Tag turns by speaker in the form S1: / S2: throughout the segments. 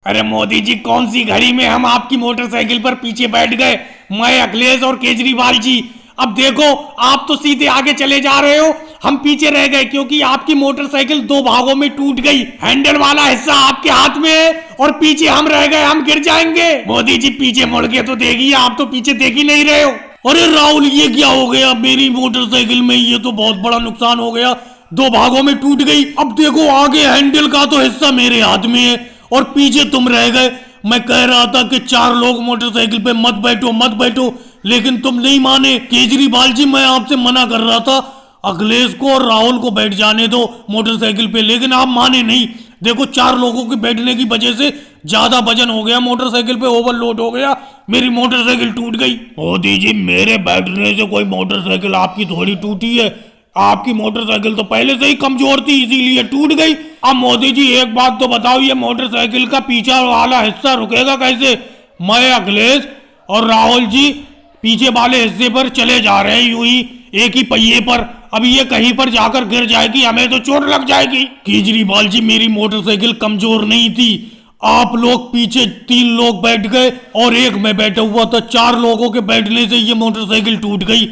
S1: अरे मोदी जी, कौन सी घड़ी में हम आपकी मोटरसाइकिल पर पीछे बैठ गए, मैं, अखिलेश और केजरीवाल जी। अब देखो, आप तो सीधे आगे चले जा रहे हो, हम पीछे रह गए क्योंकि आपकी मोटरसाइकिल दो भागों में टूट गई। हैंडल वाला हिस्सा आपके हाथ में है और पीछे हम रह गए, हम गिर जाएंगे। मोदी जी, पीछे मुड़ के तो देखिए, आप तो पीछे देख ही नहीं रहे हो। अरे राहुल, ये क्या हो गया मेरी मोटरसाइकिल में? ये तो बहुत बड़ा नुकसान हो गया, दो भागों में टूट गई। अब देखो, आगे हैंडल का तो हिस्सा मेरे हाथ में है और पीछे तुम रह गए। मैं कह रहा था कि चार लोग मोटरसाइकिल पे मत बैठो मत बैठो, लेकिन तुम नहीं माने। केजरीवाल जी, मैं आपसे मना कर रहा था अखिलेश को और राहुल को बैठ जाने दो मोटरसाइकिल पे, लेकिन आप माने नहीं। देखो, चार लोगों के बैठने की वजह से ज्यादा वजन हो गया मोटरसाइकिल पे, ओवरलोड हो गया, मेरी मोटरसाइकिल टूट गई। मोदी जी, मेरे बैठने से कोई मोटरसाइकिल आपकी थोड़ी टूटी है, आपकी मोटरसाइकिल तो पहले से ही कमजोर थी, इसीलिए टूट गई। अब मोदी जी, एक बात तो बताओ, ये मोटरसाइकिल का पीछे वाला हिस्सा रुकेगा कैसे? मैं, अखिलेश और राहुल जी पीछे वाले हिस्से पर चले जा रहे हैं यूं ही एक ही पहिए पर। अब ये कहीं पर जाकर गिर जाएगी, हमें तो चोट लग जाएगी। केजरीवाल जी, मेरी मोटरसाइकिल कमजोर नहीं थी, आप लोग पीछे तीन लोग बैठ गए और एक मैं बैठा हुआ था, चार लोगों के बैठने से ये मोटरसाइकिल टूट गई।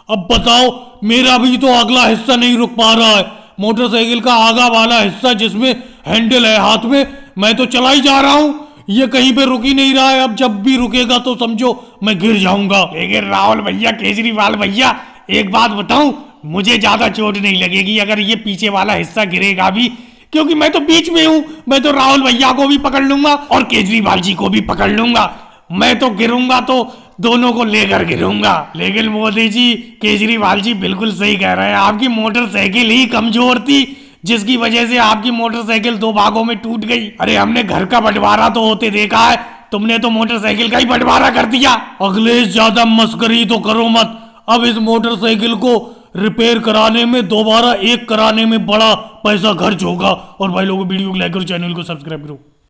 S1: अब बताओ, मेरा भी तो अगला हिस्सा नहीं रुक पा रहा है, मोटरसाइकिल का आगा वाला हिस्सा जिसमें हैंडल है हाथ में, मैं तो चला ही जा रहा हूं, ये कहीं पे रुक ही नहीं रहा है। अब जब भी रुकेगा तो समझो मैं गिर जाऊंगा। लेकिन राहुल भैया, केजरीवाल भैया, एक बात बताऊं, मुझे ज्यादा चोट नहीं लगेगी अगर ये पीछे वाला हिस्सा गिरेगा भी, क्योंकि मैं तो बीच में हूं। मैं तो राहुल भैया को भी पकड़ लूंगा और केजरीवाल जी को भी पकड़ लूंगा। मैं तो गिरूंगा तो दोनों को लेकर गिरूंगा। लेकिन मोदी जी, केजरीवाल जी बिल्कुल सही कह रहे हैं, आपकी मोटरसाइकिल ही कमजोर थी जिसकी वजह से आपकी मोटरसाइकिल दो भागों में टूट गई। अरे हमने घर का बंटवारा तो होते देखा है, तुमने तो मोटरसाइकिल का ही बंटवारा कर दिया। अखिलेश, ज्यादा मस्करी तो करो मत। अब इस मोटरसाइकिल को रिपेयर कराने में, दोबारा एक कराने में बड़ा पैसा खर्च होगा। और भाई लोगों, वीडियो को लाइक करो, चैनल को सब्सक्राइब करो।